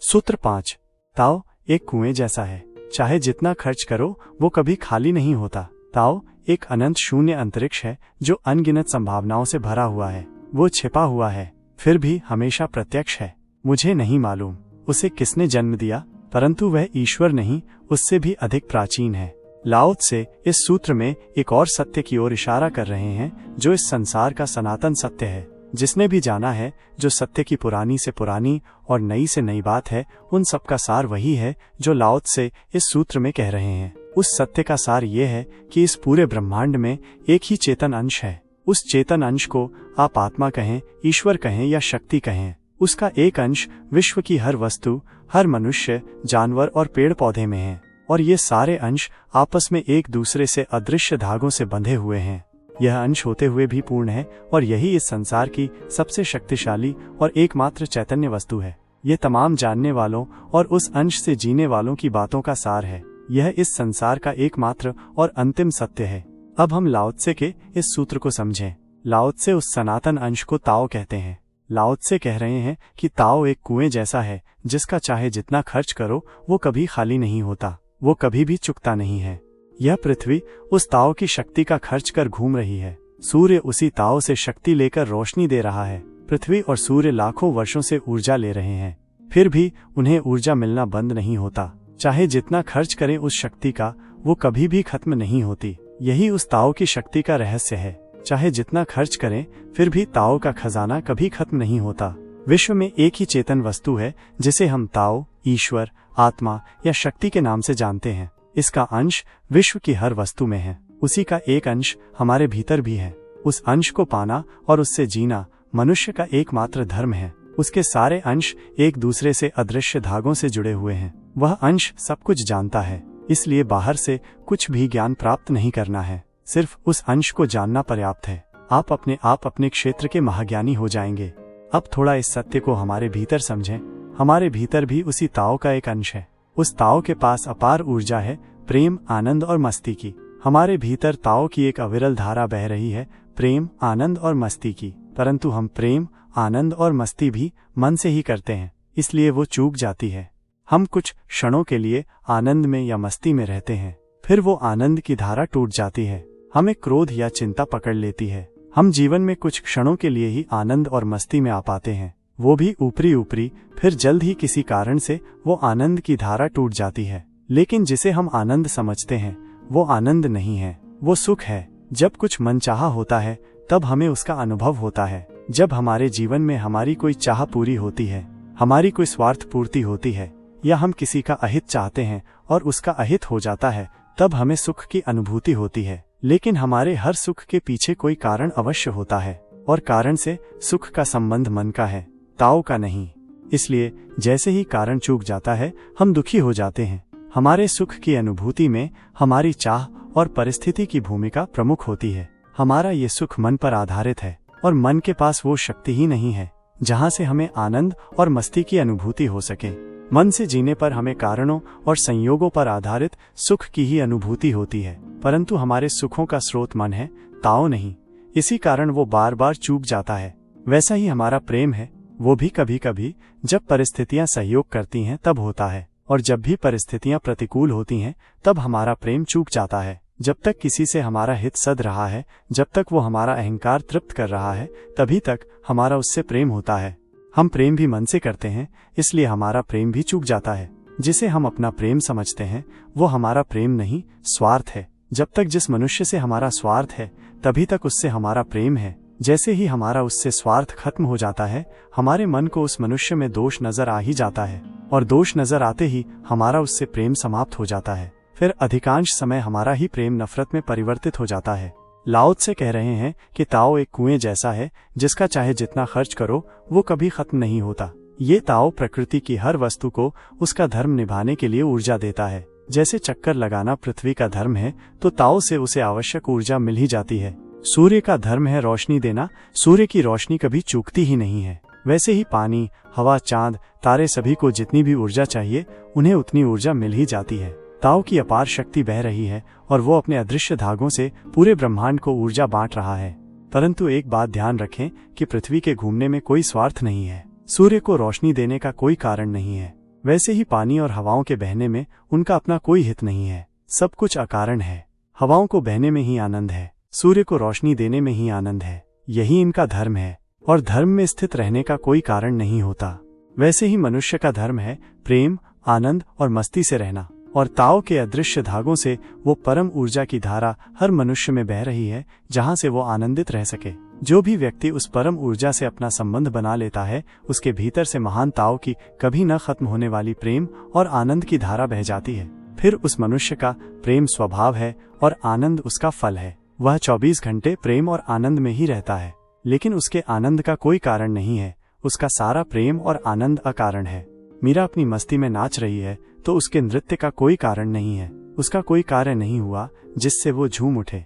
सूत्र 5। ताओ एक कुएं जैसा है, चाहे जितना खर्च करो वो कभी खाली नहीं होता। ताओ एक अनंत शून्य अंतरिक्ष है जो अनगिनत संभावनाओं से भरा हुआ है। वो छिपा हुआ है, फिर भी हमेशा प्रत्यक्ष है। मुझे नहीं मालूम उसे किसने जन्म दिया, परंतु वह ईश्वर नहीं, उससे भी अधिक प्राचीन है। लाओ त्से इस सूत्र में एक और सत्य की ओर इशारा कर रहे हैं जो इस संसार का सनातन सत्य है। जिसने भी जाना है जो सत्य की पुरानी से पुरानी और नई से नई बात है, उन सब का सार वही है जो लाओ त्से इस सूत्र में कह रहे हैं। उस सत्य का सार ये है कि इस पूरे ब्रह्मांड में एक ही चेतन अंश है। उस चेतन अंश को आप आत्मा कहें, ईश्वर कहें या शक्ति कहें। उसका एक अंश विश्व की हर वस्तु, हर मनुष्य, जानवर और पेड़ पौधे में है, और ये सारे अंश आपस में एक दूसरे से अदृश्य धागों से बंधे हुए हैं। यह अंश होते हुए भी पूर्ण है, और यही इस संसार की सबसे शक्तिशाली और एकमात्र चैतन्य वस्तु है। ये तमाम जानने वालों और उस अंश से जीने वालों की बातों का सार है। यह इस संसार का एकमात्र और अंतिम सत्य है। अब हम लाओ त्से के इस सूत्र को समझें। लाओ त्से उस सनातन अंश को ताओ कहते हैं। लाओ त्से कह रहे हैं कि ताओ एक कुएं जैसा है जिसका चाहे जितना खर्च करो वो कभी खाली नहीं होता, वो कभी भी चुकता नहीं है। यह पृथ्वी उस ताओ की शक्ति का खर्च कर घूम रही है। सूर्य उसी ताओ से शक्ति लेकर रोशनी दे रहा है। पृथ्वी और सूर्य लाखों वर्षों से ऊर्जा ले रहे हैं, फिर भी उन्हें ऊर्जा मिलना बंद नहीं होता। चाहे जितना खर्च करें उस शक्ति का, वो कभी भी खत्म नहीं होती। यही उस ताओ की शक्ति का रहस्य है। चाहे जितना खर्च करें, फिर भी ताओ का खजाना कभी खत्म नहीं होता। विश्व में एक ही चेतन वस्तु है जिसे हम ताओ, ईश्वर, आत्मा या शक्ति के नाम से जानते हैं। इसका अंश विश्व की हर वस्तु में है। उसी का एक अंश हमारे भीतर भी है। उस अंश को पाना और उससे जीना मनुष्य का एकमात्र धर्म है। उसके सारे अंश एक दूसरे से अदृश्य धागों से जुड़े हुए हैं। वह अंश सब कुछ जानता है, इसलिए बाहर से कुछ भी ज्ञान प्राप्त नहीं करना है, सिर्फ उस अंश को जानना पर्याप्त है। आप अपने क्षेत्र के महाज्ञानी हो जाएंगे। अब थोड़ा इस सत्य को हमारे भीतर समझें। हमारे भीतर भी उसी ताओ का एक अंश है। उस ताओ के पास अपार ऊर्जा है, प्रेम, आनंद और मस्ती की। हमारे भीतर ताओ की एक अविरल धारा बह रही है, प्रेम, आनंद और मस्ती की। परंतु हम प्रेम, आनंद और मस्ती भी मन से ही करते हैं, इसलिए वो चूक जाती है। हम कुछ क्षणों के लिए आनंद में या मस्ती में रहते हैं, फिर वो आनंद की धारा टूट जाती है। हमें क्रोध या चिंता पकड़ लेती है। हम जीवन में कुछ क्षणों के लिए ही आनंद और मस्ती में आ पाते हैं, वो भी ऊपरी, फिर जल्द ही किसी कारण से वो आनंद की धारा टूट जाती है। लेकिन जिसे हम आनंद समझते हैं वो आनंद नहीं है, वो सुख है। जब कुछ मनचाहा होता है तब हमें उसका अनुभव होता है। जब हमारे जीवन में हमारी कोई चाह पूरी होती है, हमारी कोई स्वार्थ पूर्ति होती है, या हम किसी का अहित चाहते हैं और उसका अहित हो जाता है, तब हमें सुख की अनुभूति होती है। लेकिन हमारे हर सुख के पीछे कोई कारण अवश्य होता है, और कारण से सुख का संबंध मन का है, ताओ का नहीं। इसलिए जैसे ही कारण चूक जाता है हम दुखी हो जाते हैं। हमारे सुख की अनुभूति में हमारी चाह और परिस्थिति की भूमिका प्रमुख होती है। हमारा ये सुख मन पर आधारित है, और मन के पास वो शक्ति ही नहीं है जहाँ से हमें आनंद और मस्ती की अनुभूति हो सके। मन से जीने पर हमें कारणों और संयोगों पर आधारित सुख की ही अनुभूति होती है, परंतु हमारे सुखों का स्रोत मन है, ताओ नहीं। इसी कारण वो बार बार चूक जाता है। वैसा ही हमारा प्रेम है, वो भी कभी कभी जब परिस्थितियां सहयोग करती हैं तब होता है, और जब भी परिस्थितियां प्रतिकूल होती हैं तब हमारा प्रेम चूक जाता है। जब तक किसी से हमारा हित सध रहा है, जब तक वो हमारा अहंकार तृप्त कर रहा है, तभी तक हमारा उससे प्रेम होता है। हम प्रेम भी मन से करते हैं, इसलिए हमारा प्रेम भी चूक जाता है। जिसे हम अपना प्रेम समझते हैं वो हमारा प्रेम नहीं, स्वार्थ है। जब तक जिस मनुष्य से हमारा स्वार्थ है तभी तक उससे हमारा प्रेम है। जैसे ही हमारा उससे स्वार्थ खत्म हो जाता है, हमारे मन को उस मनुष्य में दोष नजर आ ही जाता है, और दोष नजर आते ही हमारा उससे प्रेम समाप्त हो जाता है। फिर अधिकांश समय हमारा ही प्रेम नफरत में परिवर्तित हो जाता है। लाओ त्से कह रहे हैं कि ताओ एक कुएं जैसा है जिसका चाहे जितना खर्च करो वो कभी खत्म नहीं होता। ये ताओ प्रकृति की हर वस्तु को उसका धर्म निभाने के लिए ऊर्जा देता है। जैसे चक्कर लगाना पृथ्वी का धर्म है, तो ताओ से उसे आवश्यक ऊर्जा मिल ही जाती है। सूर्य का धर्म है रोशनी देना, सूर्य की रोशनी कभी चूकती ही नहीं है। वैसे ही पानी, हवा, चांद, तारे, सभी को जितनी भी ऊर्जा चाहिए उन्हें उतनी ऊर्जा मिल ही जाती है। ताओ की अपार शक्ति बह रही है और वो अपने अदृश्य धागों से पूरे ब्रह्मांड को ऊर्जा बांट रहा है। परंतु एक बात ध्यान रखें कि पृथ्वी के घूमने में कोई स्वार्थ नहीं है। सूर्य को रोशनी देने का कोई कारण नहीं है। वैसे ही पानी और हवाओं के बहने में उनका अपना कोई हित नहीं है। सब कुछ अकारण है। हवाओं को बहने में ही आनंद है, सूर्य को रोशनी देने में ही आनंद है। यही इनका धर्म है और धर्म में स्थित रहने का कोई कारण नहीं होता। वैसे ही मनुष्य का धर्म है प्रेम, आनंद और मस्ती से रहना, और ताओ के अदृश्य धागों से वो परम ऊर्जा की धारा हर मनुष्य में बह रही है, जहां से वो आनंदित रह सके। जो भी व्यक्ति उस परम ऊर्जा से अपना संबंध बना लेता है, उसके भीतर से महान ताओ की कभी न खत्म होने वाली प्रेम और आनंद की धारा बह जाती है। फिर उस मनुष्य का प्रेम स्वभाव है और आनंद उसका फल है। वह 24 घंटे प्रेम और आनंद में ही रहता है, लेकिन उसके आनंद का कोई कारण नहीं है। उसका सारा प्रेम और आनंद अकारण है। मीरा अपनी मस्ती में नाच रही है तो उसके नृत्य का कोई कारण नहीं है। उसका कोई कार्य नहीं हुआ जिससे वो झूम उठे।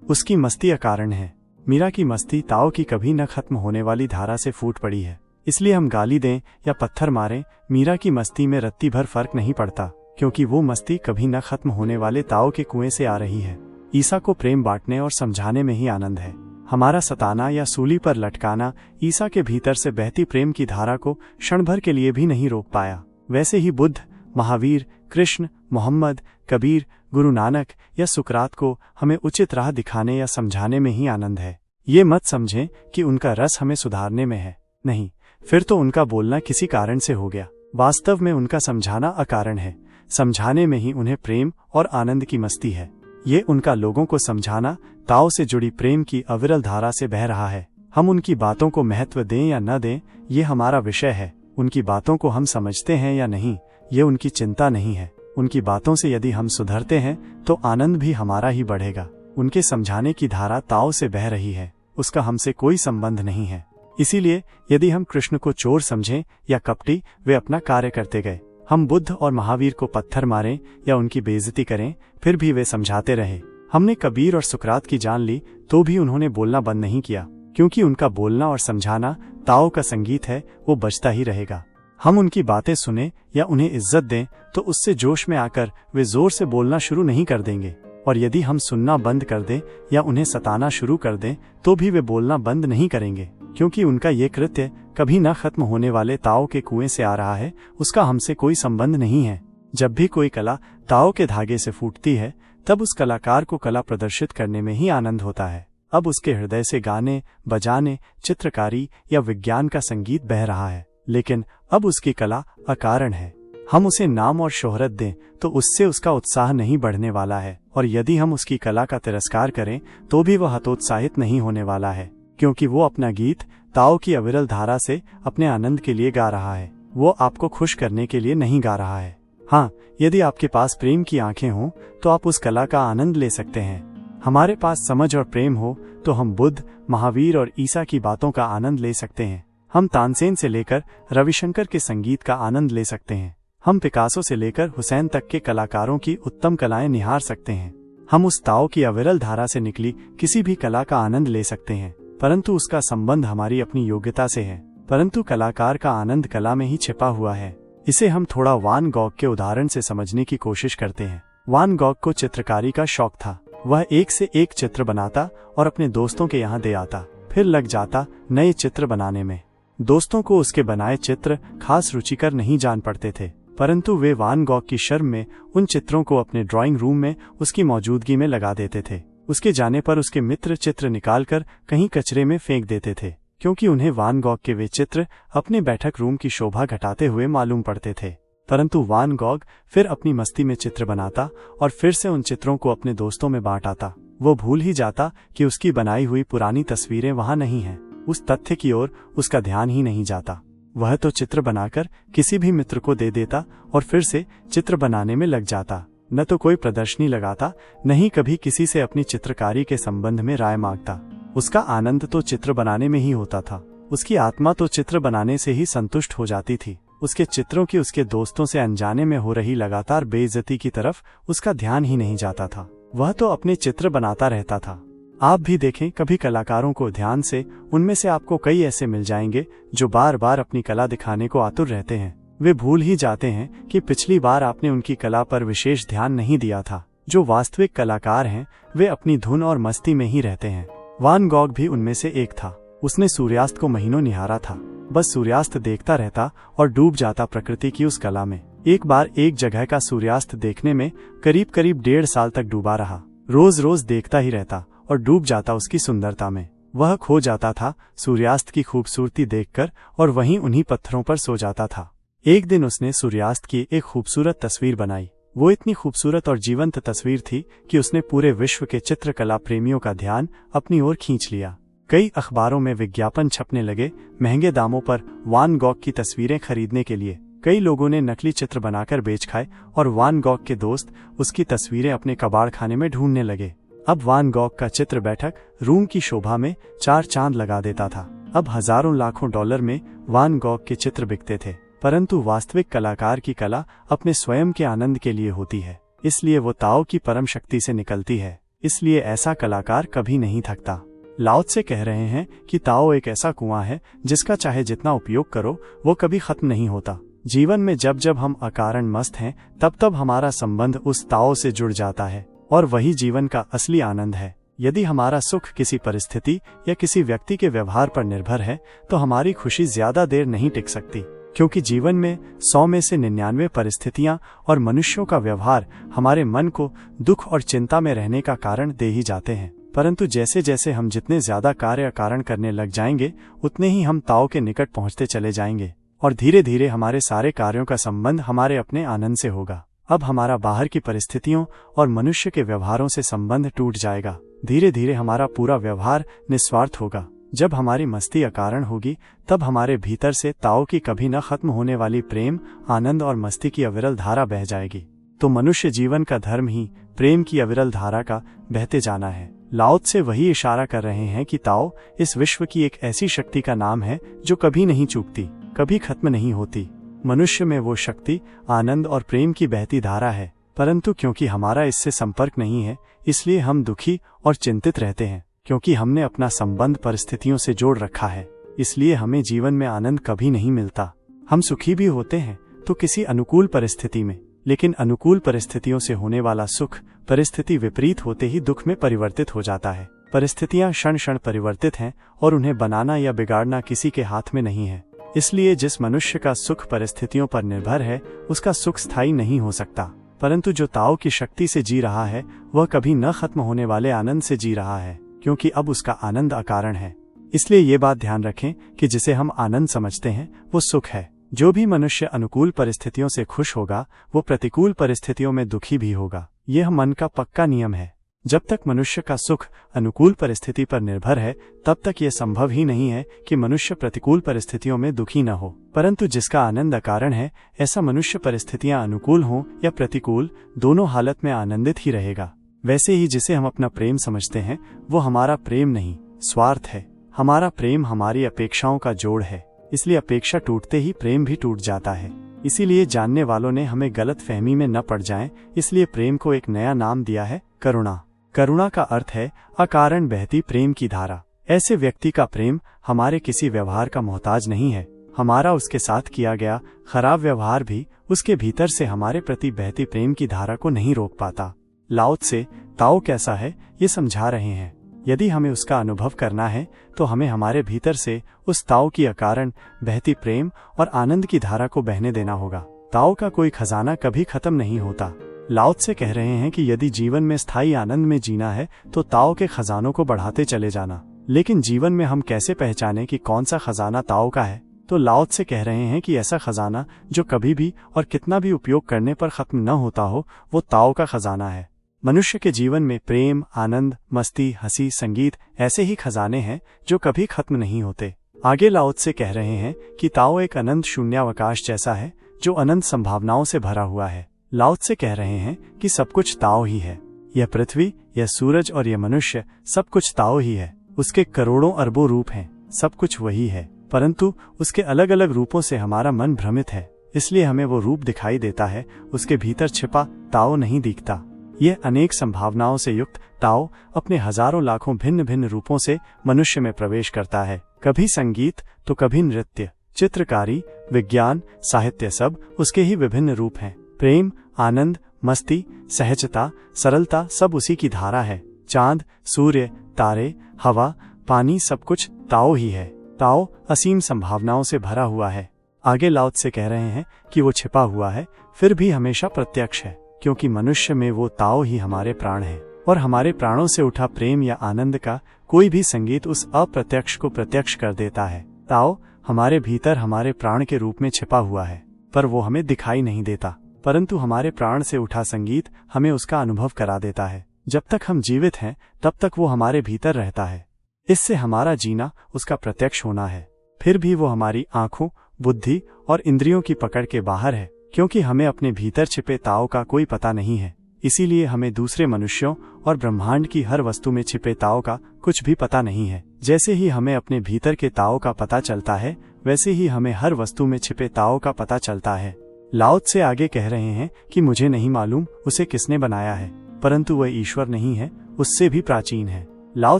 उसकी मस्ती अकारण है। मीरा की मस्ती ताओ की कभी न खत्म होने वाली धारा से फूट पड़ी है। इसलिए हम गाली दें या पत्थर मारें, मीरा की मस्ती में रत्ती भर फर्क नहीं पड़ता, क्योंकि वो मस्ती कभी न खत्म होने वाले ताओ के कुएं से आ रही है। ईसा को प्रेम बांटने और समझाने में ही आनंद है। हमारा सताना या सूली पर लटकाना ईसा के भीतर से बहती प्रेम की धारा को क्षण भर के लिए भी नहीं रोक पाया। वैसे ही बुद्ध, महावीर, कृष्ण, मोहम्मद, कबीर, गुरु नानक या सुकरात को हमें उचित राह दिखाने या समझाने में ही आनंद है। ये मत समझें कि उनका रस हमें सुधारने में है। नहीं, फिर तो उनका बोलना किसी कारण से हो गया। वास्तव में उनका समझाना अकारण है। समझाने में ही उन्हें प्रेम और आनंद की मस्ती है। ये उनका लोगों को समझाना ताओ से जुड़ी प्रेम की अविरल धारा से बह रहा है। हम उनकी बातों को महत्व दें या न दें, ये हमारा विषय है। उनकी बातों को हम समझते हैं या नहीं, ये उनकी चिंता नहीं है। उनकी बातों से यदि हम सुधरते हैं तो आनंद भी हमारा ही बढ़ेगा। उनके समझाने की धारा ताओ से बह रही है, उसका हमसे कोई संबंध नहीं है। इसीलिए यदि हम कृष्ण को चोर समझें या कपटी, वे अपना कार्य करते गए। हम बुद्ध और महावीर को पत्थर मारें या उनकी बेइज्जती करें, फिर भी वे समझाते रहे। हमने कबीर और सुकरात की जान ली तो भी उन्होंने बोलना बंद नहीं किया, क्योंकि उनका बोलना और समझाना ताओ का संगीत है, वो बजता ही रहेगा। हम उनकी बातें सुने या उन्हें इज्जत दें तो उससे जोश में आकर वे जोर से बोलना शुरू नहीं कर देंगे, और यदि हम सुनना बंद कर दें या उन्हें सताना शुरू कर दें तो भी वे बोलना बंद नहीं करेंगे, क्योंकि उनका ये कृत्य कभी न खत्म होने वाले ताओ के कुएं से आ रहा है। उसका हमसे कोई संबंध नहीं है। जब भी कोई कला ताओ के धागे से फूटती है, तब उस कलाकार को कला प्रदर्शित करने में ही आनंद होता है। अब उसके हृदय से गाने, बजाने, चित्रकारी या विज्ञान का संगीत बह रहा है, लेकिन अब उसकी कला अकारण है। हम उसे नाम और शोहरत दें तो उससे उसका उत्साह नहीं बढ़ने वाला है, और यदि हम उसकी कला का तिरस्कार करें तो भी वह हतोत्साहित नहीं होने वाला है, क्योंकि वो अपना गीत ताओ की अविरल धारा से अपने आनंद के लिए गा रहा है। वो आपको खुश करने के लिए नहीं गा रहा है। हाँ, यदि आपके पास प्रेम की आंखें हों तो आप उस कला का आनंद ले सकते हैं। हमारे पास समझ और प्रेम हो तो हम बुद्ध, महावीर और ईसा की बातों का आनंद ले सकते हैं। हम तानसेन से लेकर रविशंकर के संगीत का आनंद ले सकते हैं। हम पिकासो से लेकर हुसैन तक के कलाकारों की उत्तम कलाएं निहार सकते हैं। हम उस ताओ की अविरल धारा से निकली किसी भी कला का आनंद ले सकते हैं, परंतु उसका संबंध हमारी अपनी योग्यता से है। परंतु कलाकार का आनंद कला में ही छिपा हुआ है। इसे हम थोड़ा वान गॉग के उदाहरण से समझने की कोशिश करते हैं। वान गॉग को चित्रकारी का शौक था। वह एक से एक चित्र बनाता और अपने दोस्तों के यहाँ दे आता, फिर लग जाता नए चित्र बनाने में। दोस्तों को उसके बनाए चित्र खास रुचिकर नहीं जान पड़ते थे, परंतु वे वान गॉग की शर्म में उन चित्रों को अपने ड्राइंग रूम में उसकी मौजूदगी में लगा देते थे। उसके जाने पर उसके मित्र चित्र निकालकर कहीं कचरे में फेंक देते थे, क्योंकि उन्हें वान गॉग के वे चित्र अपने बैठक रूम की शोभा घटाते हुए मालूम पड़ते थे। परंतु वान गॉग फिर अपनी मस्ती में चित्र बनाता और फिर से उन चित्रों को अपने दोस्तों में बांट आता। वो भूल ही जाता कि उसकी बनाई हुई पुरानी तस्वीरें वहां नहीं हैं। उस तथ्य की ओर उसका ध्यान ही नहीं जाता। वह तो चित्र बनाकर किसी भी मित्र को दे देता और फिर से चित्र बनाने में लग जाता। न तो कोई प्रदर्शनी लगाता, न ही कभी किसी से अपनी चित्रकारी के संबंध में राय मांगता। उसका आनंद तो चित्र बनाने में ही होता था। उसकी आत्मा तो चित्र बनाने से ही संतुष्ट हो जाती थी। उसके चित्रों की उसके दोस्तों से अनजाने में हो रही लगातार बेइज्जती की तरफ उसका ध्यान ही नहीं जाता था। वह तो अपने चित्र बनाता रहता था। आप भी देखें कभी कलाकारों को ध्यान से, उनमें से आपको कई ऐसे मिल जाएंगे जो बार बार अपनी कला दिखाने को आतुर रहते हैं। वे भूल ही जाते हैं कि पिछली बार आपने उनकी कला पर विशेष ध्यान नहीं दिया था। जो वास्तविक कलाकार हैं वे अपनी धुन और मस्ती में ही रहते हैं। वान गॉग भी उनमें से एक था। उसने सूर्यास्त को महीनों निहारा था, बस सूर्यास्त देखता रहता और डूब जाता प्रकृति की उस कला में। एक बार एक जगह का सूर्यास्त देखने में करीब करीब 1.5 साल तक डूबा रहा। रोज रोज देखता ही रहता और डूब जाता उसकी सुंदरता में। वह खो जाता था सूर्यास्त की खूबसूरती देखकर और वहीं उन्हीं पत्थरों पर सो जाता था। एक दिन उसने सूर्यास्त की एक खूबसूरत तस्वीर बनाई। वो इतनी खूबसूरत और जीवंत तस्वीर थी कि उसने पूरे विश्व के चित्रकला प्रेमियों का ध्यान अपनी ओर खींच लिया। कई अखबारों में विज्ञापन छपने लगे महंगे दामों पर वान गॉग की तस्वीरें खरीदने के लिए। कई लोगों ने नकली चित्र बनाकर बेच खाए और वान गॉग के दोस्त उसकी तस्वीरें अपने कबाड़ खाने में ढूंढने लगे। अब वान गॉग का चित्र बैठक रूम की शोभा में 4 चांद लगा देता था। अब हजारों लाखों डॉलर में वान गॉग के चित्र बिकते थे, परंतु वास्तविक कलाकार की कला अपने स्वयं के आनंद के लिए होती है, इसलिए वो ताओ की परम शक्ति से निकलती है। इसलिए ऐसा कलाकार कभी नहीं थकता। लाओ त्से कह रहे हैं कि ताओ एक ऐसा कुआं है जिसका चाहे जितना उपयोग करो वो कभी खत्म नहीं होता। जीवन में जब जब हम अकारण मस्त हैं तब तब हमारा संबंध उस ताओ से जुड़ जाता है और वही जीवन का असली आनंद है। यदि हमारा सुख किसी परिस्थिति या किसी व्यक्ति के व्यवहार पर निर्भर है तो हमारी खुशी ज्यादा देर नहीं टिक सकती, क्योंकि जीवन में 100 में से 99 परिस्थितियां और मनुष्यों का व्यवहार हमारे मन को दुख और चिंता में रहने का कारण दे ही जाते हैं। परंतु जैसे जैसे हम जितने ज्यादा कार्य कारण करने लग जाएंगे उतने ही हम ताओ के निकट पहुंचते चले जाएंगे और धीरे धीरे हमारे सारे कार्यों का संबंध हमारे अपने आनंद से होगा। अब हमारा बाहर की परिस्थितियों और मनुष्य के व्यवहारों से संबंध टूट जाएगा। धीरे धीरे हमारा पूरा व्यवहार निस्वार्थ होगा। जब हमारी मस्ती अकारण होगी तब हमारे भीतर से ताओ की कभी न खत्म होने वाली प्रेम, आनंद और मस्ती की अविरल धारा बह जाएगी। तो मनुष्य जीवन का धर्म ही प्रेम की अविरल धारा का बहते जाना है। लाओ त्से वही इशारा कर रहे हैं कि ताओ इस विश्व की एक ऐसी शक्ति का नाम है जो कभी नहीं चूकती, कभी खत्म नहीं होती। मनुष्य में वो शक्ति आनंद और प्रेम की बहती धारा है, परंतु क्योंकि हमारा इससे संपर्क नहीं है इसलिए हम दुखी और चिंतित रहते हैं। क्योंकि हमने अपना संबंध परिस्थितियों से जोड़ रखा है इसलिए हमें जीवन में आनंद कभी नहीं मिलता। हम सुखी भी होते हैं तो किसी अनुकूल परिस्थिति में, लेकिन अनुकूल परिस्थितियों से होने वाला सुख परिस्थिति विपरीत होते ही दुख में परिवर्तित हो जाता है। परिस्थितियां क्षण क्षण परिवर्तित हैं और उन्हें बनाना या बिगाड़ना किसी के हाथ में नहीं है। इसलिए जिस मनुष्य का सुख परिस्थितियों पर निर्भर है उसका सुख स्थायी नहीं हो सकता, परंतु जो ताओ की शक्ति से जी रहा है वह कभी न खत्म होने वाले आनंद से जी रहा है, क्योंकि अब उसका आनंद अकारण है। इसलिए ये बात ध्यान रखें कि जिसे हम आनंद समझते हैं वो सुख है। जो भी मनुष्य अनुकूल परिस्थितियों से खुश होगा वो प्रतिकूल परिस्थितियों में दुखी भी होगा। यह मन का पक्का नियम है। जब तक मनुष्य का सुख अनुकूल परिस्थिति पर निर्भर है तब तक यह संभव ही नहीं है कि मनुष्य प्रतिकूल परिस्थितियों में दुखी न हो। परंतु जिसका आनंद अकारण है ऐसा मनुष्य परिस्थितियां अनुकूल हों या प्रतिकूल दोनों हालत में आनंदित ही रहेगा। वैसे ही जिसे हम अपना प्रेम समझते हैं वो हमारा प्रेम नहीं, स्वार्थ है। हमारा प्रेम हमारी अपेक्षाओं का जोड़ है, इसलिए अपेक्षा टूटते ही प्रेम भी टूट जाता है। इसीलिए जानने वालों ने हमें गलत फहमी में न पड़ जाएं, इसलिए प्रेम को एक नया नाम दिया है, करुणा। करुणा का अर्थ है अकारण बहती प्रेम की धारा। ऐसे व्यक्ति का प्रेम हमारे किसी व्यवहार का मोहताज नहीं है। हमारा उसके साथ किया गया खराब व्यवहार भी उसके भीतर से हमारे प्रति बहती प्रेम की धारा को नहीं रोक पाता। लाओ त्से ताओ कैसा है ये समझा रहे हैं। यदि हमें उसका अनुभव करना है तो हमें हमारे भीतर से उस ताओ की अकारण बहती प्रेम और आनंद की धारा को बहने देना होगा। ताओ का कोई खजाना कभी खत्म नहीं होता। लाओ त्से कह रहे हैं कि यदि जीवन में स्थायी आनंद में जीना है तो ताओ के खजानों को बढ़ाते चले जाना। लेकिन जीवन में हम कैसे पहचाने कि कौन सा खजाना ताओ का है? तो लाओ त्से कह रहे हैं कि ऐसा खजाना जो कभी भी और कितना भी उपयोग करने पर खत्म न होता हो वो ताओ का खजाना है। मनुष्य के जीवन में प्रेम, आनंद, मस्ती, हंसी, संगीत ऐसे ही खजाने हैं जो कभी खत्म नहीं होते। आगे लाओ त्से कह रहे हैं कि ताओ एक अनंत शून्यावकाश जैसा है जो अनंत संभावनाओं से भरा हुआ है। लाओ त्से कह रहे हैं कि सब कुछ ताओ ही है। यह पृथ्वी, यह सूरज और यह मनुष्य सब कुछ ताओ ही है। उसके करोड़ों अरबों रूप हैं, सब कुछ वही है, परंतु उसके अलग अलग रूपों से हमारा मन भ्रमित है, इसलिए हमें वो रूप दिखाई देता है, उसके भीतर छिपा ताओ नहीं दिखता। यह अनेक संभावनाओं से युक्त ताओ अपने हजारों लाखों भिन्न भिन्न रूपों से मनुष्य में प्रवेश करता है। कभी संगीत तो कभी नृत्य, चित्रकारी, विज्ञान, साहित्य सब उसके ही विभिन्न रूप हैं। प्रेम, आनंद, मस्ती, सहजता, सरलता सब उसी की धारा है। चांद, सूर्य, तारे, हवा, पानी, सब कुछ ताओ ही है। ताओ असीम संभावनाओं से भरा हुआ है। आगे लाओ त्से कह रहे हैं कि वो छिपा हुआ है, फिर भी हमेशा प्रत्यक्ष है, क्योंकि मनुष्य में वो ताओ ही हमारे प्राण है, और हमारे प्राणों से उठा प्रेम या आनंद का कोई भी संगीत उस अप्रत्यक्ष को प्रत्यक्ष कर देता है। ताओ हमारे भीतर हमारे प्राण के रूप में छिपा हुआ है, पर वो हमें दिखाई नहीं देता, परंतु हमारे प्राण से उठा संगीत हमें उसका अनुभव करा देता है। जब तक हम जीवित हैं तब तक वो हमारे भीतर रहता है। इससे हमारा जीना उसका प्रत्यक्ष होना है। फिर भी वो हमारी आंखों, बुद्धि और इंद्रियों की पकड़ के बाहर है, क्योंकि हमें अपने भीतर छिपे ताओ का कोई पता नहीं है। इसीलिए हमें दूसरे मनुष्यों और ब्रह्मांड की हर वस्तु में छिपे ताओ का कुछ भी पता नहीं है। जैसे ही हमें अपने भीतर के ताओ का पता चलता है, वैसे ही हमें हर वस्तु में छिपे ताओ का पता चलता है। लाओ त्से आगे कह रहे हैं कि मुझे नहीं मालूम उसे किसने बनाया है, परंतु वह ईश्वर नहीं है, उससे भी प्राचीन है। लाओ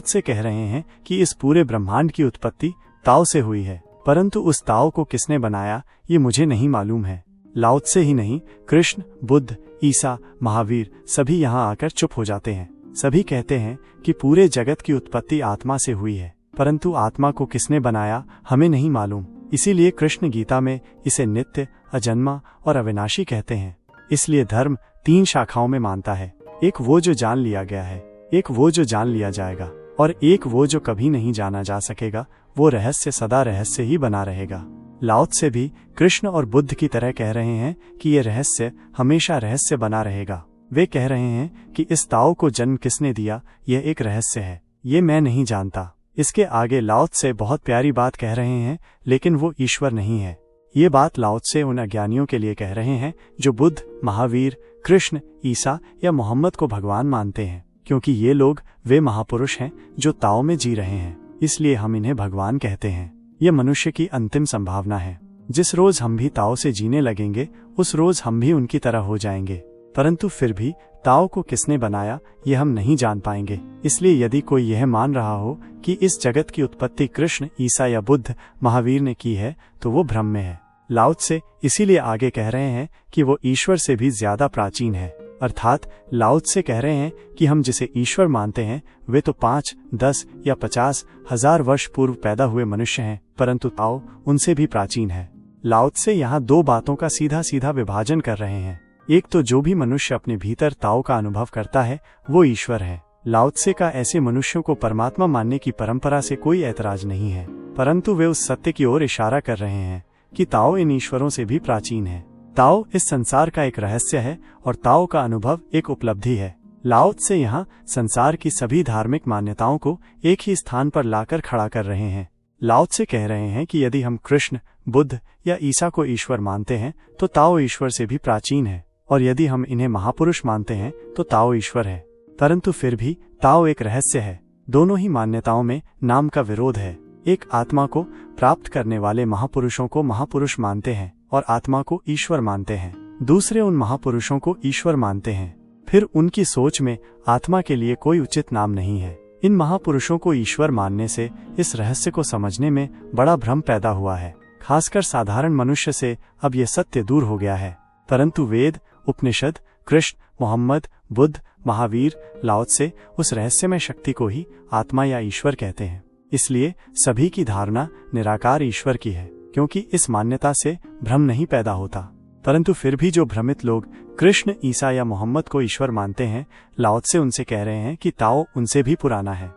त्से कह रहे हैं कि इस पूरे ब्रह्मांड की उत्पत्ति ताओ से हुई है, परंतु उस ताओ को किसने बनाया ये मुझे नहीं मालूम है। लाओ त्से ही नहीं, कृष्ण, बुद्ध, ईसा, महावीर सभी यहाँ आकर चुप हो जाते हैं। सभी कहते हैं कि पूरे जगत की उत्पत्ति आत्मा से हुई है, परंतु आत्मा को किसने बनाया हमें नहीं मालूम। इसीलिए कृष्ण गीता में इसे नित्य, अजन्मा और अविनाशी कहते हैं। इसलिए धर्म 3 शाखाओं में मानता है। एक वो जो जान लिया गया है, एक वो जो जान लिया जाएगा, और एक वो जो कभी नहीं जाना जा सकेगा। वो रहस्य सदा रहस्य ही बना रहेगा। लाओ त्से भी कृष्ण और बुद्ध की तरह कह रहे हैं कि ये रहस्य हमेशा रहस्य बना रहेगा। वे कह रहे हैं कि इस ताओ को जन्म किसने दिया यह एक रहस्य है, ये मैं नहीं जानता। इसके आगे लाओ त्से बहुत प्यारी बात कह रहे हैं, लेकिन वो ईश्वर नहीं है। ये बात लाओ त्से उन अज्ञानियों के लिए कह रहे हैं जो बुद्ध, महावीर, कृष्ण, ईसा या मोहम्मद को भगवान मानते हैं, क्योंकि ये लोग वे महापुरुष हैं जो ताओ में जी रहे हैं, इसलिए हम इन्हें भगवान कहते हैं। ये मनुष्य की अंतिम संभावना है। जिस रोज हम भी ताओ से जीने लगेंगे उस रोज हम भी उनकी तरह हो जाएंगे, परंतु फिर भी ताओ को किसने बनाया ये हम नहीं जान पाएंगे। इसलिए यदि कोई यह मान रहा हो कि इस जगत की उत्पत्ति कृष्ण, ईसा या बुद्ध, महावीर ने की है तो वो भ्रम में है। लाओ त्से इसीलिए आगे कह रहे हैं कि वो ईश्वर से भी ज्यादा प्राचीन है, अर्थात लाओ त्से कह रहे हैं कि हम जिसे ईश्वर मानते हैं वे तो 5, 10 या 50 हजार वर्ष पूर्व पैदा हुए मनुष्य हैं, परंतु ताओ उनसे भी प्राचीन है। लाओ त्से यहाँ 2 बातों का सीधा सीधा विभाजन कर रहे हैं। एक तो जो भी मनुष्य अपने भीतर ताओ का अनुभव करता है वो ईश्वर है। लाओ त्से का ऐसे मनुष्यों को परमात्मा मानने की परंपरा से कोई ऐतराज नहीं है, परंतु वे उस सत्य की ओर इशारा कर रहे हैं कि ताओ इन ईश्वरों से भी प्राचीन है। ताओ इस संसार का एक रहस्य है और ताओ का अनुभव एक उपलब्धि है। लाओ त्से यहाँ संसार की सभी धार्मिक मान्यताओं को एक ही स्थान पर लाकर खड़ा कर रहे हैं। लाओ त्से कह रहे हैं कि यदि हम कृष्ण, बुद्ध या ईसा को ईश्वर मानते हैं तो ताओ ईश्वर से भी प्राचीन है, और यदि हम इन्हें महापुरुष मानते हैं तो ताओ ईश्वर है, परंतु फिर भी ताओ एक रहस्य है। दोनों ही मान्यताओं में नाम का विरोध है। एक आत्मा को प्राप्त करने वाले महापुरुषों को महापुरुष मानते हैं और आत्मा को ईश्वर मानते हैं। दूसरे उन महापुरुषों को ईश्वर मानते हैं, फिर उनकी सोच में आत्मा के लिए कोई उचित नाम नहीं है। इन महापुरुषों को ईश्वर मानने से इस रहस्य को समझने में बड़ा भ्रम पैदा हुआ है। खासकर साधारण मनुष्य से अब यह सत्य दूर हो गया है, परंतु वेद, उपनिषद, कृष्ण, मोहम्मद, बुद्ध, महावीर, लाओ त्से उस रहस्यमय शक्ति को ही आत्मा या ईश्वर कहते हैं। इसलिए सभी की धारणा निराकार ईश्वर की है, क्योंकि इस मान्यता से भ्रम नहीं पैदा होता। परंतु फिर भी जो भ्रमित लोग कृष्ण, ईसा या मोहम्मद को ईश्वर मानते हैं, लाओ त्से उनसे कह रहे हैं कि ताओ उनसे भी पुराना है।